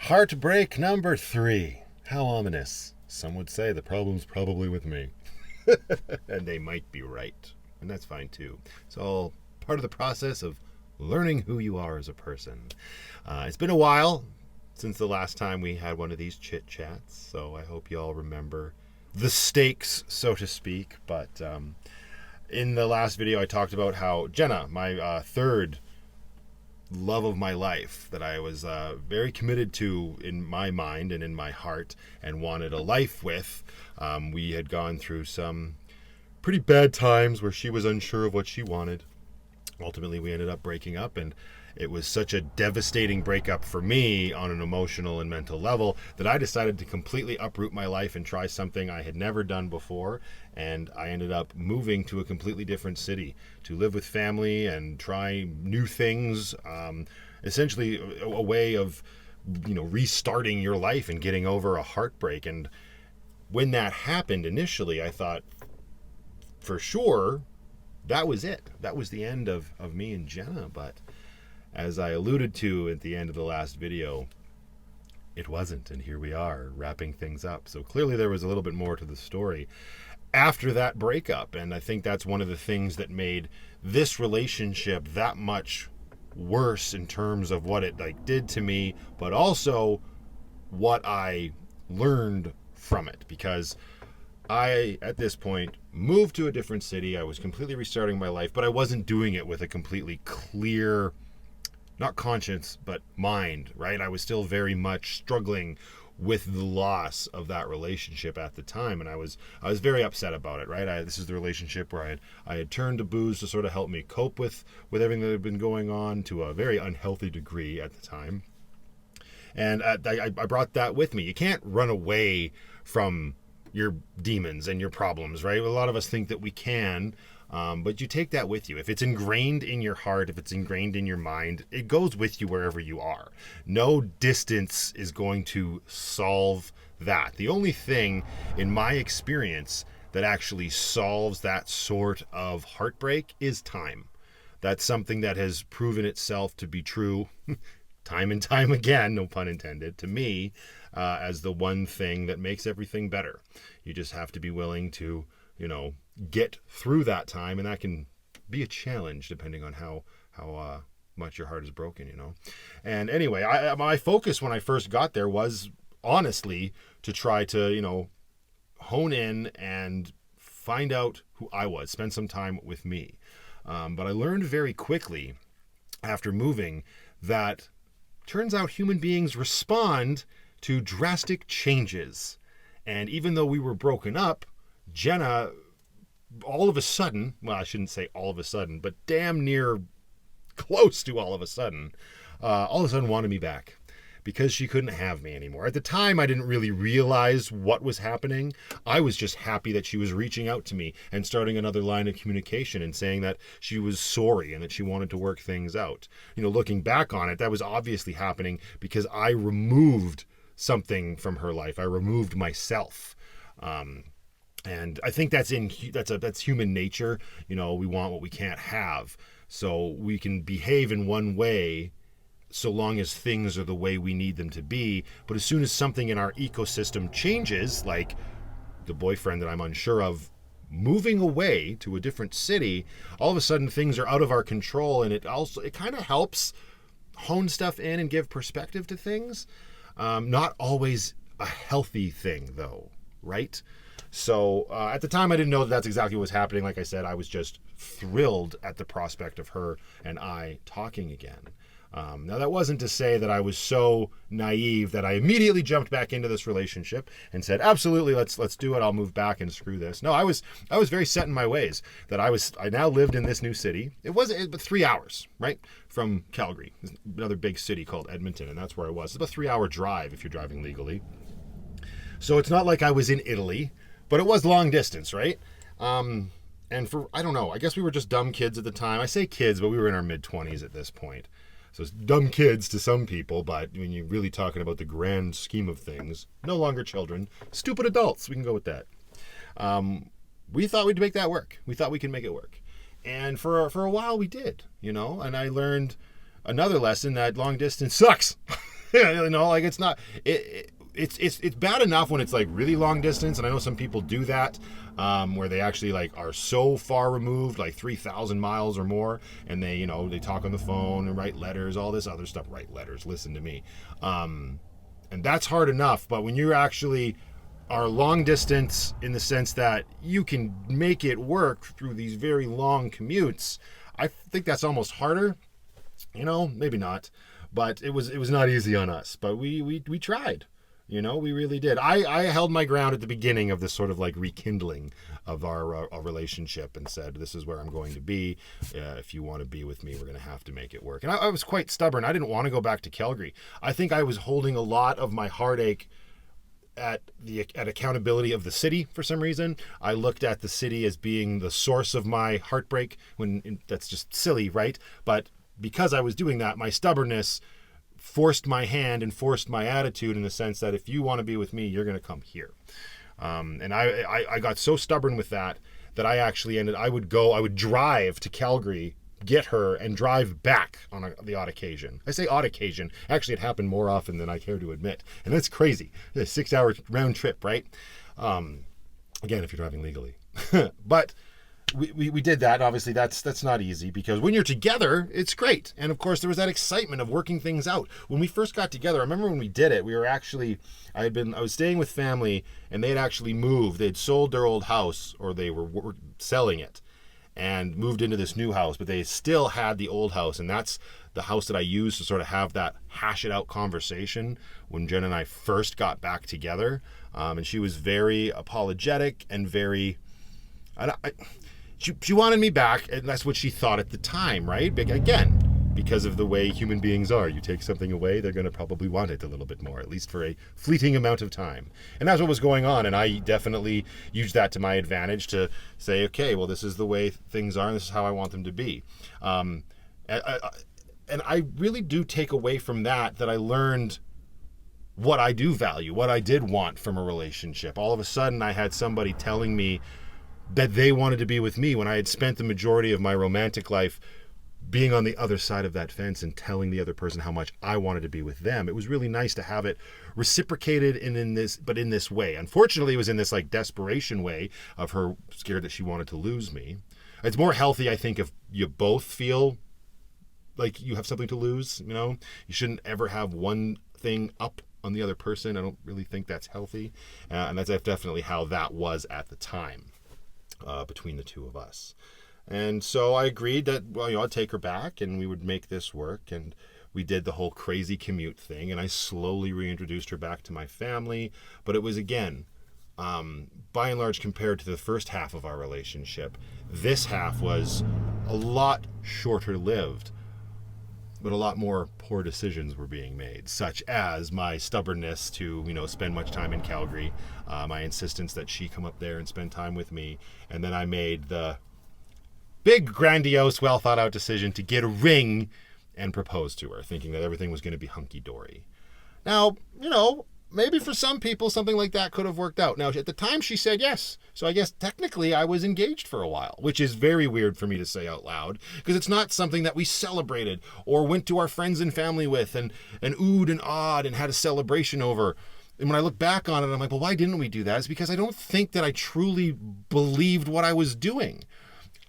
Heartbreak number 3. How ominous. Some would say the problem's probably with me. And they might be right. And that's fine too. It's all part of the process of learning who you are as a person. It's been a while since the last time we had one of these chit chats, so I hope you all remember the stakes, so to speak. But in the last video, I talked about how Jenna, my third love of my life, that I was very committed to in my mind and in my heart and wanted a life with. We had gone through some pretty bad times where she was unsure of what she wanted. Ultimately, we ended up breaking up, and it was such a devastating breakup for me on an emotional and mental level that I decided to completely uproot my life and try something I had never done before. And I ended up moving to a completely different city to live with family and try new things. Essentially a way of, restarting your life and getting over a heartbreak. And when that happened initially, I thought, for sure, that was it. That was the end of me and Jenna. But as I alluded to at the end of the last video, it wasn't, and here we are wrapping things up. So clearly there was a little bit more to the story after that breakup, and I think that's one of the things that made this relationship that much worse in terms of what it did to me, but also what I learned from it, because I, at this point, moved to a different city. I was completely restarting my life, but I wasn't doing it with a completely clear, not conscience, but mind, right? I was still very much struggling with the loss of that relationship at the time, and I was very upset about it, right? This is the relationship where I had turned to booze to sort of help me cope with everything that had been going on to a very unhealthy degree at the time. And I brought that with me. You can't run away from your demons and your problems, right? A lot of us think that we can, but you take that with you. If it's ingrained in your heart, if it's ingrained in your mind, it goes with you wherever you are. No distance is going to solve that. The only thing, in my experience, that actually solves that sort of heartbreak is time. That's something that has proven itself to be true time and time again, no pun intended, to me, as the one thing that makes everything better. You just have to be willing to, get through that time, and that can be a challenge depending on how much your heart is broken, And anyway, my focus when I first got there was honestly to try to, hone in and find out who I was, spend some time with me. But I learned very quickly after moving that turns out human beings respond to drastic changes. And even though we were broken up, Jenna, all of a sudden, well, I shouldn't say all of a sudden, but damn near close to all of a sudden wanted me back because she couldn't have me anymore. At the time, I didn't really realize what was happening. I was just happy that she was reaching out to me and starting another line of communication and saying that she was sorry and that she wanted to work things out. Looking back on it, that was obviously happening because I removed something from her life. I removed myself. And I think that's human nature. We want what we can't have. So we can behave in one way so long as things are the way we need them to be. But as soon as something in our ecosystem changes, like the boyfriend that I'm unsure of moving away to a different city, all of a sudden things are out of our control. And it kind of helps hone stuff in and give perspective to things. Not always a healthy thing though, right? So at the time I didn't know that's exactly what was happening. Like I said, I was just thrilled at the prospect of her and I talking again. Now that wasn't to say that I was so naive that I immediately jumped back into this relationship and said, absolutely, let's do it. I'll move back and screw this. No, I was very set in my ways that I now lived in this new city. It wasn't but 3 hours, right? From Calgary, another big city called Edmonton. And that's where I was. It's about a 3-hour drive if you're driving legally. So it's not like I was in Italy, but it was long distance, right? And I don't know, I guess we were just dumb kids at the time. I say kids, but we were in our mid-20s at this point. So it's dumb kids to some people, but when you're really talking about the grand scheme of things, no longer children, stupid adults, we can go with that. We thought we'd make that work. We thought we could make it work. And for a while we did, and I learned another lesson that long distance sucks. Like it's not. It's bad enough when it's like really long distance, and I know some people do that, where they actually like are so far removed, like 3,000 miles or more, and they talk on the phone and write letters, all this other stuff. Write letters, listen to me, and that's hard enough. But when you actually are long distance in the sense that you can make it work through these very long commutes, I think that's almost harder. Maybe not, but it was not easy on us. But we tried. We really did. I held my ground at the beginning of this sort of like rekindling of our relationship and said, this is where I'm going to be. If you want to be with me, we're going to have to make it work. And I was quite stubborn. I didn't want to go back to Calgary. I think I was holding a lot of my heartache at accountability of the city for some reason. I looked at the city as being the source of my heartbreak, that's just silly, right? But because I was doing that, my stubbornness forced my hand and forced my attitude in the sense that if you want to be with me, you're going to come here. And I got so stubborn with that I would drive to Calgary, get her, and drive back on the odd occasion. I say odd occasion. Actually, it happened more often than I care to admit. And that's crazy. It's a 6-hour round trip, right? Again, if you're driving legally. But we did that. Obviously, that's not easy because when you're together, it's great. And of course, there was that excitement of working things out. When we first got together, I remember when we did it, I was staying with family, and they had actually moved. They'd sold their old house, or they were selling it, and moved into this new house, but they still had the old house, and that's the house that I used to sort of have that hash it out conversation when Jenna and I first got back together. And she was very apologetic and very... She wanted me back, and that's what she thought at the time, right? Again, because of the way human beings are. You take something away, they're going to probably want it a little bit more, at least for a fleeting amount of time. And that's what was going on, and I definitely used that to my advantage to say, okay, well, this is the way things are, and this is how I want them to be. And I really do take away from that I learned what I do value, what I did want from a relationship. All of a sudden, I had somebody telling me that they wanted to be with me when I had spent the majority of my romantic life being on the other side of that fence and telling the other person how much I wanted to be with them. It was really nice to have it reciprocated in this way. Unfortunately, it was in this like desperation way of her scared that she wanted to lose me. It's more healthy, I think, if you both feel like you have something to lose. You shouldn't ever have one thing up on the other person. I don't really think that's healthy. And that's definitely how that was at the time. Between the two of us. And so I agreed that, I'd take her back and we would make this work. And we did the whole crazy commute thing. And I slowly reintroduced her back to my family. But it was, again, by and large, compared to the first half of our relationship, this half was a lot shorter lived. But a lot more poor decisions were being made, such as my stubbornness to, spend much time in Calgary, my insistence that she come up there and spend time with me. And then I made the big, grandiose, well-thought-out decision to get a ring and propose to her, thinking that everything was going to be hunky-dory. Now, maybe for some people, something like that could have worked out. Now, at the time, she said yes. So I guess technically I was engaged for a while, which is very weird for me to say out loud, because it's not something that we celebrated or went to our friends and family with and oohed and awed and had a celebration over. And when I look back on it, I'm like, well, why didn't we do that? It's because I don't think that I truly believed what I was doing.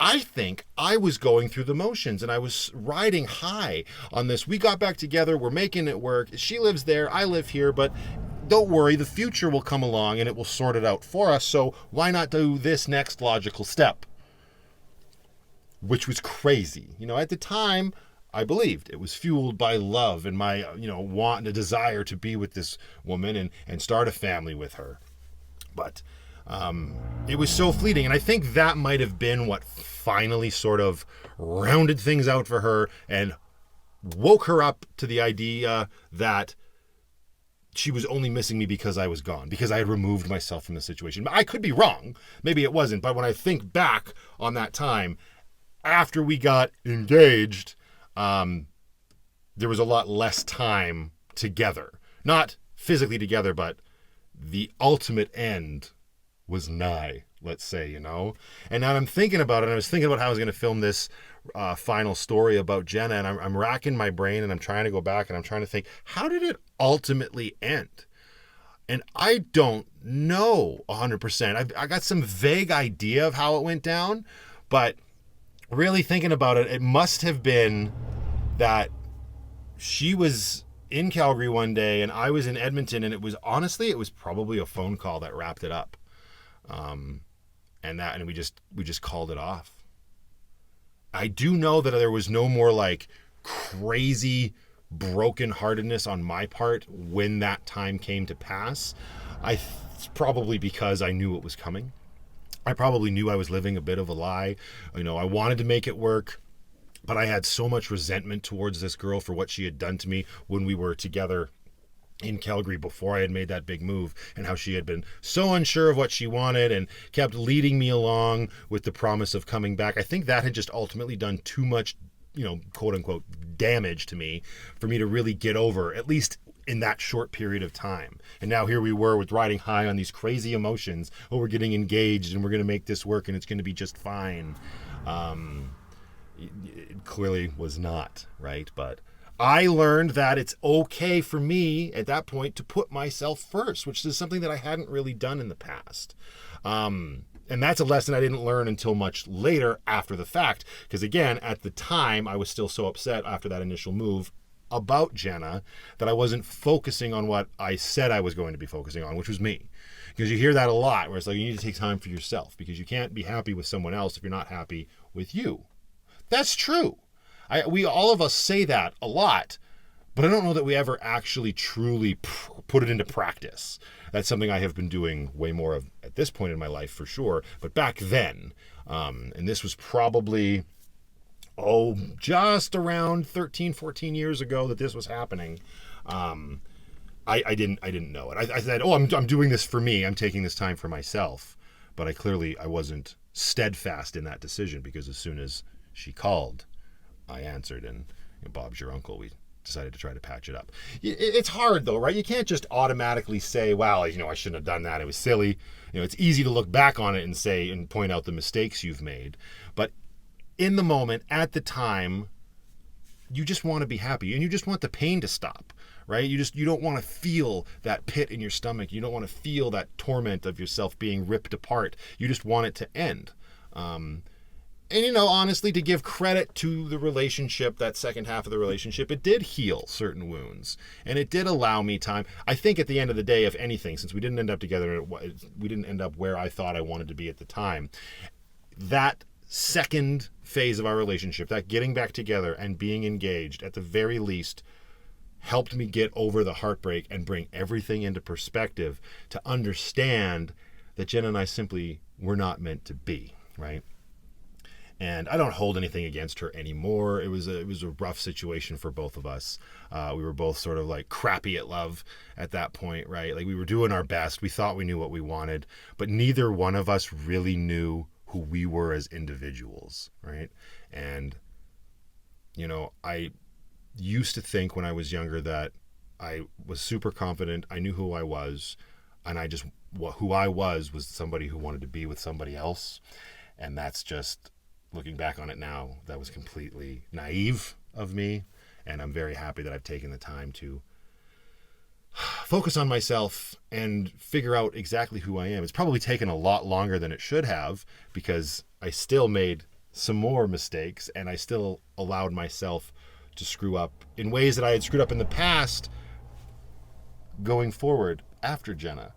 I think I was going through the motions and I was riding high on this. We got back together. We're making it work. She lives there. I live here. But don't worry, the future will come along and it will sort it out for us. So why not do this next logical step? Which was crazy. At the time, I believed it was fueled by love and my, want and a desire to be with this woman and start a family with her. But it was so fleeting. And I think that might have been what finally sort of rounded things out for her and woke her up to the idea that she was only missing me because I was gone, because I had removed myself from the situation. I could be wrong. Maybe it wasn't. But when I think back on that time, after we got engaged, there was a lot less time together. Not physically together, but the ultimate end was nigh. let's say, And now I'm thinking about it, and I was thinking about how I was going to film this final story about Jenna, and I'm racking my brain, and I'm trying to go back, and I'm trying to think, how did it ultimately end? And I don't know 100%. I got some vague idea of how it went down, but really thinking about it, it must have been that she was in Calgary one day and I was in Edmonton, and it was probably a phone call that wrapped it up. And we just called it off. I do know that there was no more like crazy brokenheartedness on my part when that time came to pass. It's probably because I knew it was coming. I probably knew I was living a bit of a lie. I wanted to make it work, but I had so much resentment towards this girl for what she had done to me when we were together in Calgary before I had made that big move, and how she had been so unsure of what she wanted and kept leading me along with the promise of coming back. I think that had just ultimately done too much, quote unquote, damage to me for me to really get over, at least in that short period of time. And now here we were with riding high on these crazy emotions. Oh, we're getting engaged and we're going to make this work and it's going to be just fine. It clearly was not, right? But I learned that it's okay for me at that point to put myself first, which is something that I hadn't really done in the past. And that's a lesson I didn't learn until much later after the fact. Because again, at the time, I was still so upset after that initial move about Jenna that I wasn't focusing on what I said I was going to be focusing on, which was me. Because you hear that a lot, where it's like, you need to take time for yourself because you can't be happy with someone else if you're not happy with you. That's true. We all of us say that a lot, but I don't know that we ever actually truly put it into practice. That's something I have been doing way more of at this point in my life for sure. But back then, and this was probably, just around 13, 14 years ago that this was happening, I didn't know it. I said, I'm doing this for me. I'm taking this time for myself. But I wasn't steadfast in that decision, because as soon as she called, I answered, and Bob's your uncle. We decided to try to patch it up. It's hard though, right? You can't just automatically say, well, I shouldn't have done that. It was silly. It's easy to look back on it and say, and point out the mistakes you've made. But in the moment, at the time, you just want to be happy, and you just want the pain to stop, right? You don't want to feel that pit in your stomach. You don't want to feel that torment of yourself being ripped apart. You just want it to end. And, honestly, to give credit to the relationship, that second half of the relationship, it did heal certain wounds. And it did allow me time. I think at the end of the day, if anything, since we didn't end up together, we didn't end up where I thought I wanted to be at the time, that second phase of our relationship, that getting back together and being engaged, at the very least, helped me get over the heartbreak and bring everything into perspective to understand that Jenna and I simply were not meant to be, right? And I don't hold anything against her anymore. It was a rough situation for both of us. We were both sort of like crappy at love at that point, right? Like, we were doing our best. We thought we knew what we wanted, but neither one of us really knew who we were as individuals, right? And, I used to think when I was younger that I was super confident. I knew who I was, and who I was somebody who wanted to be with somebody else. And that's just, looking back on it now, that was completely naive of me, and I'm very happy that I've taken the time to focus on myself and figure out exactly who I am. It's probably taken a lot longer than it should have, because I still made some more mistakes, and I still allowed myself to screw up in ways that I had screwed up in the past going forward after Jenna,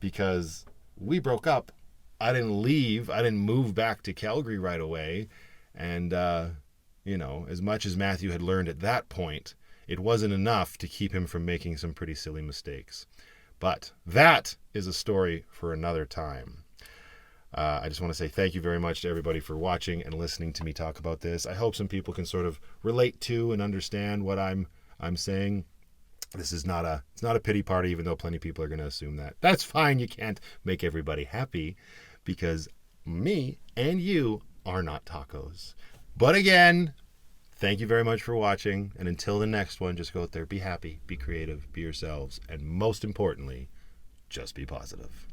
because we broke up. I didn't leave. I didn't move back to Calgary right away. And, as much as Matthew had learned at that point, it wasn't enough to keep him from making some pretty silly mistakes. But that is a story for another time. I just want to say thank you very much to everybody for watching and listening to me talk about this. I hope some people can sort of relate to and understand what I'm saying. This is it's not a pity party, even though plenty of people are going to assume that. That's fine. You can't make everybody happy, because me and you are not tacos. But again, thank you very much for watching. And until the next one, just go out there, be happy, be creative, be yourselves. And most importantly, just be positive.